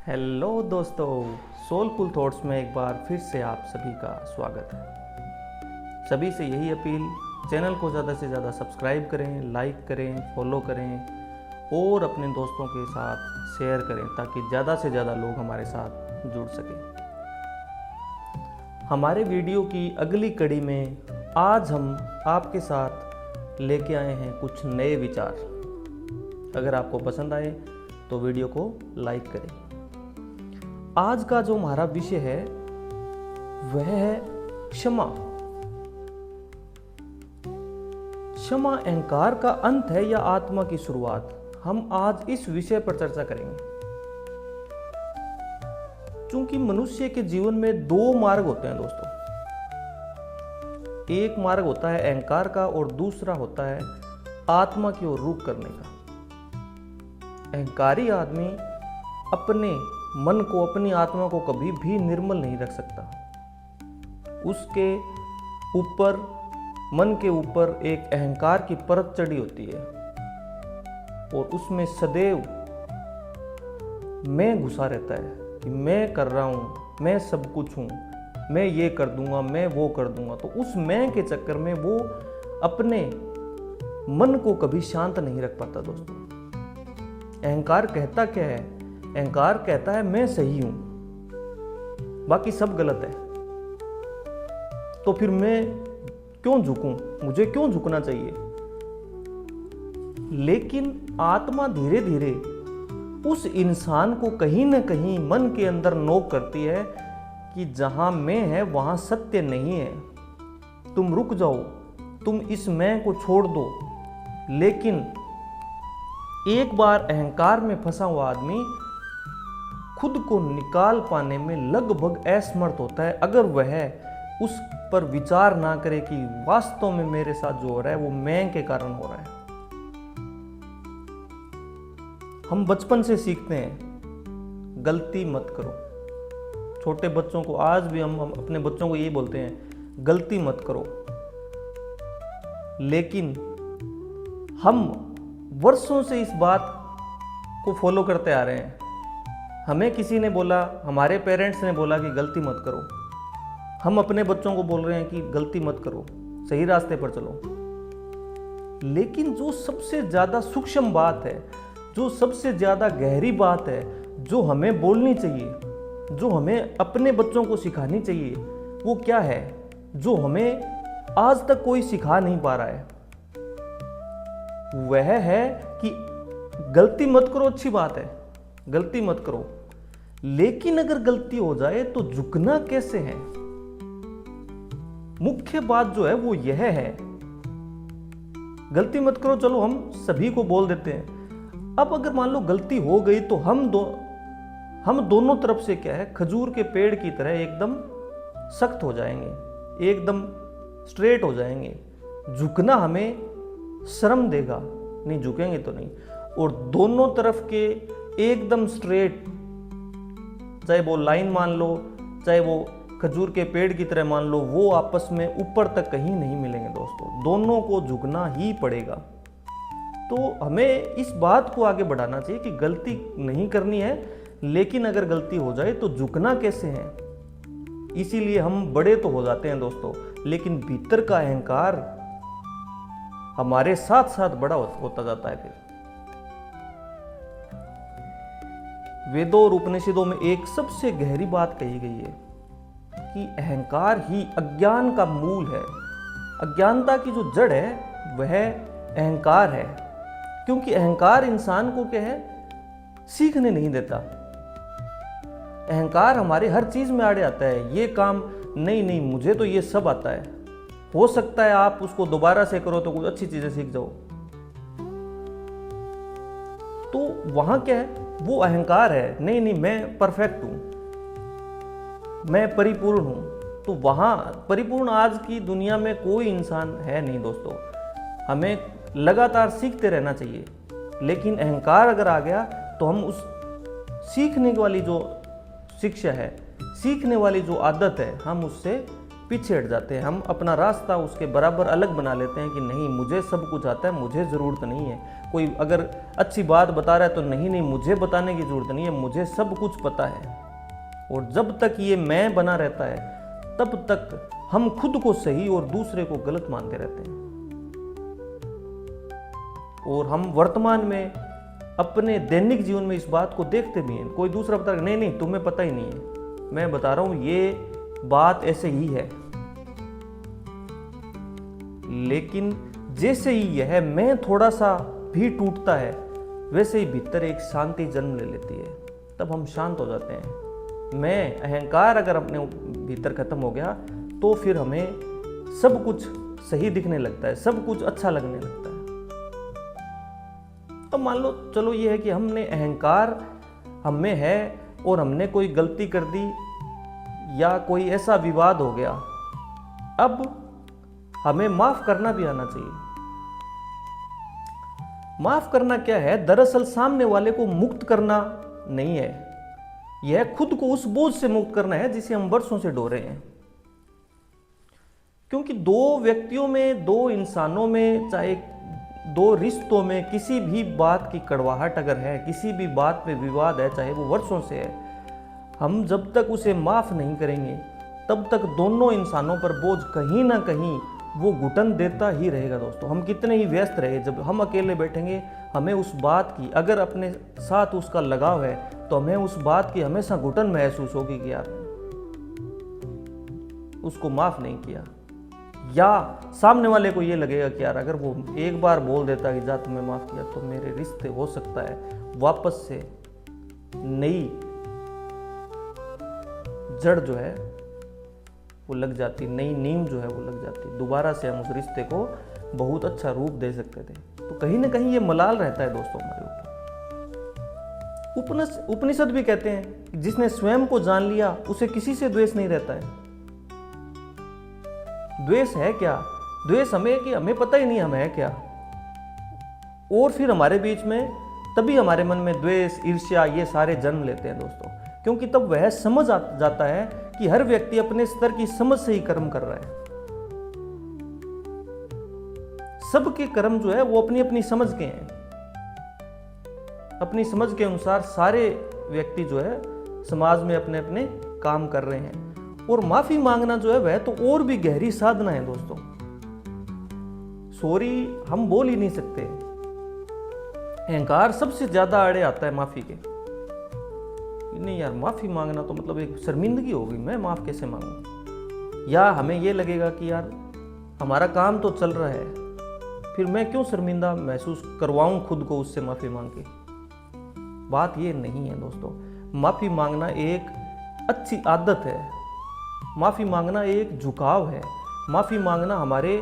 Hello दोस्तों, soulful thoughts में एक बार फिर से आप सभी का स्वागत है। सभी से यही अपील, चैनल को ज़्यादा से ज़्यादा सब्सक्राइब करें, लाइक करें, फॉलो करें और अपने दोस्तों के साथ शेयर करें ताकि ज़्यादा से ज़्यादा लोग हमारे साथ जुड़ सकें। हमारे वीडियो की अगली कड़ी में आज हम आपके साथ लेके आए हैं कुछ नए विचार। अगर आपको पसंद आए तो वीडियो को लाइक करें। आज का जो हमारा विषय है वह है क्षमा। क्षमा अहंकार का अंत है या आत्मा की शुरुआत? हम आज इस विषय पर चर्चा करेंगे। क्योंकि मनुष्य के जीवन में दो मार्ग होते हैं दोस्तों। एक मार्ग होता है अहंकार का और दूसरा होता है आत्मा की ओर रुख करने का। अहंकारी आदमी अपने मन को, अपनी आत्मा को कभी भी निर्मल नहीं रख सकता। उसके ऊपर, मन के ऊपर एक अहंकार की परत चढ़ी होती है और उसमें सदैव मैं घुसा रहता है कि मैं कर रहा हूँ, मैं सब कुछ हूँ, मैं ये कर दूंगा, मैं वो कर दूंगा। तो उस मैं के चक्कर में वो अपने मन को कभी शांत नहीं रख पाता दोस्तों। अहंकार कहता क्या है? अहंकार कहता है मैं सही हूं, बाकी सब गलत है। तो फिर मैं क्यों झुकूं? मुझे क्यों झुकना चाहिए? लेकिन आत्मा धीरे धीरे उस इंसान को कहीं ना कहीं मन के अंदर नोक करती है कि जहां मैं है वहां सत्य नहीं है। तुम रुक जाओ, तुम इस मैं को छोड़ दो। लेकिन एक बार अहंकार में फंसा हुआ आदमी खुद को निकाल पाने में लगभग असमर्थ होता है, अगर वह उस पर विचार ना करे कि वास्तव में मेरे साथ जो हो रहा है वो मैं के कारण हो रहा है। हम बचपन से सीखते हैं गलती मत करो। छोटे बच्चों को आज भी हम अपने बच्चों को यही बोलते हैं, गलती मत करो। लेकिन हम वर्षों से इस बात को फॉलो करते आ रहे हैं। हमें किसी ने बोला, हमारे पेरेंट्स ने बोला कि गलती मत करो। हम अपने बच्चों को बोल रहे हैं कि गलती मत करो, सही रास्ते पर चलो। लेकिन जो सबसे ज्यादा सूक्ष्म बात है, जो सबसे ज्यादा गहरी बात है, जो हमें बोलनी चाहिए, जो हमें अपने बच्चों को सिखानी चाहिए, वो क्या है? जो हमें आज तक कोई सिखा नहीं पा रहा है। वह है कि गलती मत करो, अच्छी बात है, गलती मत करो। लेकिन अगर गलती हो जाए तो झुकना कैसे है? मुख्य बात जो है वो यह है, गलती मत करो चलो हम सभी को बोल देते हैं। अब अगर मान लो गलती हो गई तो हम दोनों तरफ से क्या है, खजूर के पेड़ की तरह एकदम सख्त हो जाएंगे, एकदम स्ट्रेट हो जाएंगे। झुकना हमें शर्म देगा, नहीं झुकेंगे तो नहीं। और दोनों तरफ के एकदम स्ट्रेट, चाहे वो लाइन मान लो, चाहे वो खजूर के पेड़ की तरह मान लो, वो आपस में ऊपर तक कहीं नहीं मिलेंगे दोस्तों। दोनों को झुकना ही पड़ेगा। तो हमें इस बात को आगे बढ़ाना चाहिए कि गलती नहीं करनी है, लेकिन अगर गलती हो जाए तो झुकना कैसे है। इसीलिए हम बड़े तो हो जाते हैं दोस्तों, लेकिन भीतर का अहंकार हमारे साथ साथ बड़ा होता जाता है। फिर वेदों और उपनिषदों में एक सबसे गहरी बात कही गई है कि अहंकार ही अज्ञान का मूल है। अज्ञानता की जो जड़ है वह अहंकार है। क्योंकि अहंकार इंसान को क्या है, सीखने नहीं देता। अहंकार हमारे हर चीज में आड़े आता है। ये काम नहीं, मुझे तो ये सब आता है। हो सकता है आप उसको दोबारा से करो तो कुछ अच्छी चीजें सीख जाओ। तो वहां क्या है, वो अहंकार है। नहीं, मैं परफेक्ट हूं, मैं परिपूर्ण हूं। तो वहां परिपूर्ण आज की दुनिया में कोई इंसान है नहीं दोस्तों। हमें लगातार सीखते रहना चाहिए। लेकिन अहंकार अगर आ गया तो हम उस सीखने वाली जो शिक्षा है, सीखने वाली जो आदत है, हम उससे पीछे हट जाते हैं, हम अपना रास्ता उसके बराबर अलग बना लेते हैं कि नहीं मुझे सब कुछ आता है, मुझे ज़रूरत नहीं है। कोई अगर अच्छी बात बता रहा है तो नहीं नहीं मुझे बताने की ज़रूरत नहीं है, मुझे सब कुछ पता है। और जब तक ये मैं बना रहता है तब तक हम खुद को सही और दूसरे को गलत मानते रहते हैं। और हम वर्तमान में अपने दैनिक जीवन में इस बात को देखते भी हैं। कोई दूसरा बता नहीं नहीं तुम्हें पता ही नहीं है, मैं बता रहा हूं ये बात ऐसे ही है। लेकिन जैसे ही यह मैं थोड़ा सा भी टूटता है वैसे ही भीतर एक शांति जन्म ले लेती है, तब हम शांत हो जाते हैं। मैं अहंकार अगर अपने भीतर खत्म हो गया तो फिर हमें सब कुछ सही दिखने लगता है, सब कुछ अच्छा लगने लगता है। अब मान लो चलो ये है कि हमने अहंकार हम में है और हमने कोई गलती कर दी या कोई ऐसा विवाद हो गया, अब हमें माफ करना भी आना चाहिए। माफ करना क्या है? दरअसल सामने वाले को मुक्त करना नहीं है, यह खुद को उस बोझ से मुक्त करना है जिसे हम वर्षों से ढो रहे हैं। क्योंकि दो व्यक्तियों में, दो इंसानों में, चाहे दो रिश्तों में किसी भी बात की कड़वाहट अगर है, किसी भी बात पे विवाद है, चाहे वो वर्षों से है, हम जब तक उसे माफ नहीं करेंगे तब तक दोनों इंसानों पर बोझ कहीं ना कहीं वो घुटन देता ही रहेगा। दोस्तों हम कितने ही व्यस्त रहे, जब हम अकेले बैठेंगे हमें उस बात की, अगर अपने साथ उसका लगाव है तो हमें उस बात की हमेशा घुटन महसूस होगी कि यार उसको माफ नहीं किया। या सामने वाले को ये लगेगा कि यार अगर वो एक बार बोल देता कि जा तुम्हें माफ किया तो मेरे रिश्ते हो सकता है वापस से नई जड़ जो है वो लग जाती, नई नींव जो है वो लग जाती, दोबारा से हम उस रिश्ते को बहुत अच्छा रूप दे सकते थे। तो कहीं ना कहीं ये मलाल रहता है दोस्तों हमारे ऊपर। उपनिषद भी कहते हैं जिसने स्वयं को जान लिया उसे किसी से द्वेष नहीं रहता है। द्वेष है क्या? द्वेष हमें कि हमें पता ही नहीं हम है क्या, और फिर हमारे बीच में तभी हमारे मन में द्वेष, ईर्ष्या ये सारे जन्म लेते हैं दोस्तों। क्योंकि तब वह समझ जाता है कि हर व्यक्ति अपने स्तर की समझ से ही कर्म कर रहा है। सबके कर्म जो है वो अपनी अपनी समझ के हैं, अपनी समझ के अनुसार सारे व्यक्ति जो है समाज में अपने अपने काम कर रहे हैं। और माफी मांगना जो है वह तो और भी गहरी साधना है दोस्तों। सॉरी हम बोल ही नहीं सकते, अहंकार सबसे ज्यादा आड़े आता है माफी के। नहीं यार माफी मांगना तो मतलब एक शर्मिंदगी होगी, मैं माफ कैसे मांगू? या हमें ये लगेगा कि यार हमारा काम तो चल रहा है, फिर मैं क्यों शर्मिंदा महसूस करवाऊं खुद को उससे माफी मांग के? बात ये नहीं है दोस्तों। माफी मांगना एक अच्छी आदत है, माफी मांगना एक झुकाव है, माफी मांगना हमारे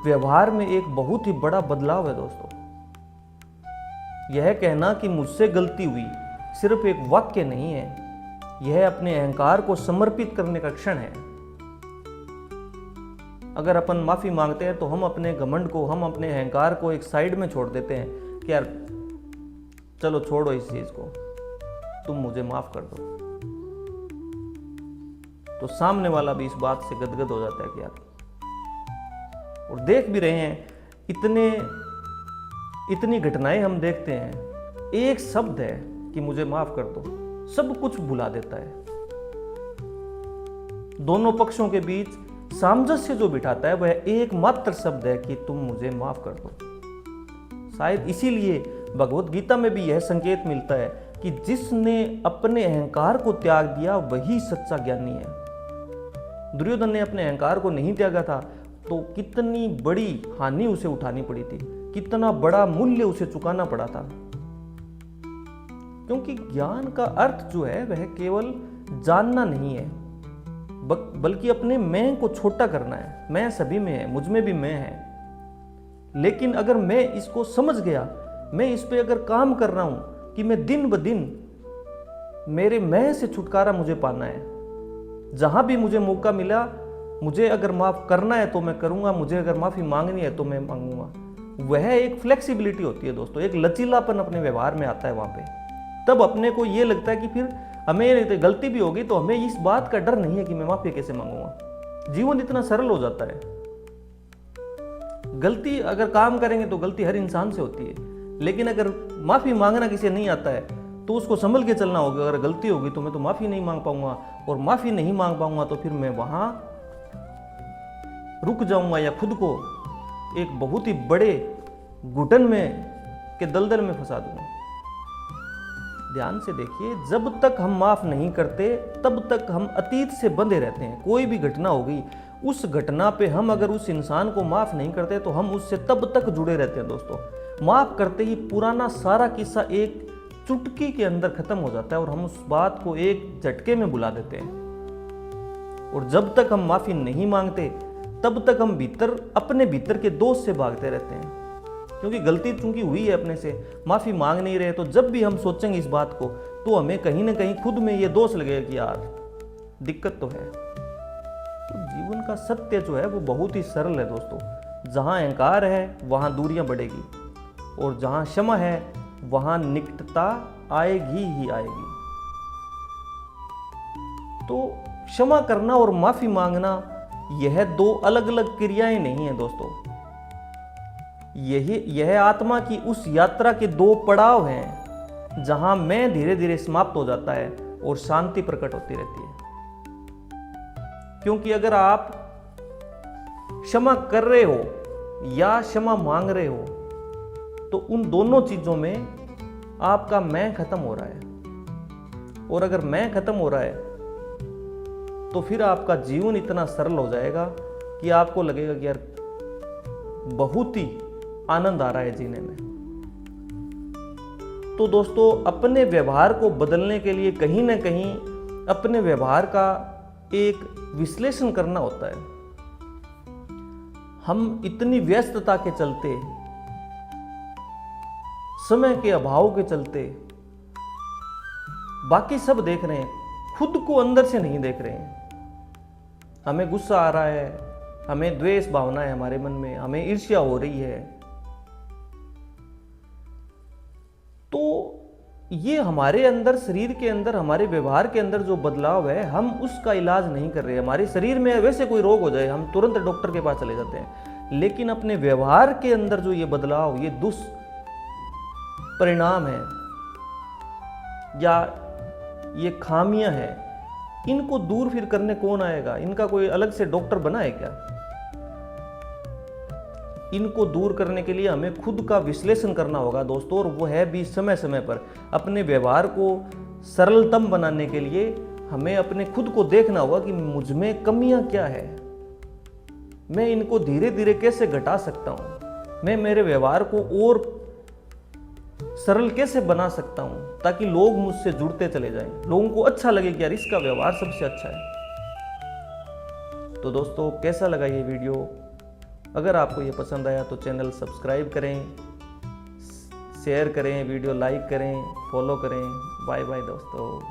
व्यवहार में एक बहुत ही बड़ा बदलाव है दोस्तों। यह कहना कि मुझसे गलती हुई सिर्फ एक वाक्य नहीं है, यह अपने अहंकार को समर्पित करने का क्षण है। अगर अपन माफी मांगते हैं तो हम अपने घमंड को, हम अपने अहंकार को एक साइड में छोड़ देते हैं कि यार चलो छोड़ो इस चीज को, तुम मुझे माफ कर दो। तो सामने वाला भी इस बात से गदगद हो जाता है कि यार, और देख भी रहे हैं इतनी घटनाएं हम देखते हैं, एक शब्द है कि मुझे माफ कर दो, सब कुछ भुला देता है। दोनों पक्षों के बीच सामंजस्य जो बिठाता है वह एकमात्र शब्द है कि तुम मुझे माफ कर दो। शायद इसीलिए भगवत गीता में भी यह संकेत मिलता है कि जिसने अपने अहंकार को त्याग दिया वही सच्चा ज्ञानी है। दुर्योधन ने अपने अहंकार को नहीं त्यागा था तो कितनी बड़ी हानि उसे उठानी पड़ी थी, कितना बड़ा मूल्य उसे चुकाना पड़ा था। क्योंकि ज्ञान का अर्थ जो है वह केवल जानना नहीं है, बल्कि अपने मैं को छोटा करना है। मैं सभी में है, मुझ में भी मैं है। लेकिन अगर मैं इसको समझ गया, मैं इस पे अगर काम कर रहा हूं कि मैं दिन ब दिन मेरे मैं से छुटकारा मुझे पाना है, जहां भी मुझे मौका मिला, मुझे अगर माफ करना है तो मैं करूंगा, मुझे अगर माफी मांगनी है तो मैं मांगूंगा। वह एक फ्लेक्सिबिलिटी होती है दोस्तों, एक लचीलापन अपने व्यवहार में आता है वहां पे। तब अपने को ये लगता है कि फिर हमें गलती भी होगी तो हमें इस बात का डर नहीं है कि मैं माफी कैसे मांगूंगा। जीवन इतना सरल हो जाता है। गलती अगर काम करेंगे तो गलती हर इंसान से होती है, लेकिन अगर माफी मांगना किसी नहीं आता है तो उसको संभल के चलना होगा। अगर गलती होगी तो मैं तो माफी नहीं मांग पाऊंगा, और माफी नहीं मांग पाऊंगा तो फिर मैं वहां रुक जाऊंगा या खुद को एक बहुत ही बड़े घुटन में के दलदल में फंसा दूंगा। ध्यान से देखिए, जब तक हम माफ नहीं करते तब तक हम अतीत से बंधे रहते हैं। कोई भी घटना हो गई, उस घटना पे हम अगर उस इंसान को माफ नहीं करते तो हम उससे तब तक जुड़े रहते हैं। दोस्तों, माफ करते ही पुराना सारा किस्सा एक चुटकी के अंदर खत्म हो जाता है और हम उस बात को एक झटके में भुला देते हैं। और जब तक हम माफी नहीं मांगते तब तक हम अपने भीतर के दोष से भागते रहते हैं, क्योंकि गलती चूंकि हुई है अपने से, माफी मांग नहीं रहे। तो जब भी हम सोचेंगे इस बात को तो हमें कहीं ना कहीं खुद में ये दोष लगेगा कि यार दिक्कत तो है। तो जीवन का सत्य जो है वो बहुत ही सरल है दोस्तों। जहां अहंकार है वहां दूरियां बढ़ेगी, और जहां क्षमा है वहां निकटता आएगी ही आएगी। तो क्षमा करना और माफी मांगना यह दो अलग अलग क्रियाएं नहीं है दोस्तों। यह आत्मा की उस यात्रा के दो पड़ाव हैं जहां मैं धीरे धीरे समाप्त हो जाता है और शांति प्रकट होती रहती है। क्योंकि अगर आप क्षमा कर रहे हो या क्षमा मांग रहे हो तो उन दोनों चीजों में आपका मैं खत्म हो रहा है, और अगर मैं खत्म हो रहा है तो फिर आपका जीवन इतना सरल हो जाएगा कि आपको लगेगा कि यार बहुत ही आनंद आ रहा है जीने में। तो दोस्तों, अपने व्यवहार को बदलने के लिए कहीं ना कहीं अपने व्यवहार का एक विश्लेषण करना होता है। हम इतनी व्यस्तता के चलते, समय के अभाव के चलते बाकी सब देख रहे हैं, खुद को अंदर से नहीं देख रहे हैं। हमें गुस्सा आ रहा है, हमें द्वेष भावना है हमारे मन में, हमें ईर्ष्या हो रही है। तो ये हमारे अंदर, शरीर के अंदर, हमारे व्यवहार के अंदर जो बदलाव है, हम उसका इलाज नहीं कर रहे। हमारे शरीर में वैसे कोई रोग हो जाए हम तुरंत डॉक्टर के पास चले जाते हैं, लेकिन अपने व्यवहार के अंदर जो ये बदलाव, ये दुष्परिणाम है या ये खामियां हैं, इनको दूर फिर करने कौन आएगा? इनका कोई अलग से डॉक्टर बना है क्या? इनको दूर करने के लिए हमें खुद का विश्लेषण करना होगा दोस्तों, और वो है भी समय समय पर। अपने व्यवहार को सरलतम बनाने के लिए हमें अपने खुद को देखना होगा कि मुझ में कमियां क्या है, मैं इनको धीरे धीरे कैसे घटा सकता हूं, मैं मेरे व्यवहार को और सरल कैसे बना सकता हूं ताकि लोग मुझसे जुड़ते चले जाएं, लोगों को अच्छा लगे कि यार इसका व्यवहार सबसे अच्छा है। तो दोस्तों, कैसा लगा ये वीडियो? अगर आपको ये पसंद आया तो चैनल सब्सक्राइब करें, शेयर करें, वीडियो लाइक करें, फॉलो करें। बाय बाय दोस्तों।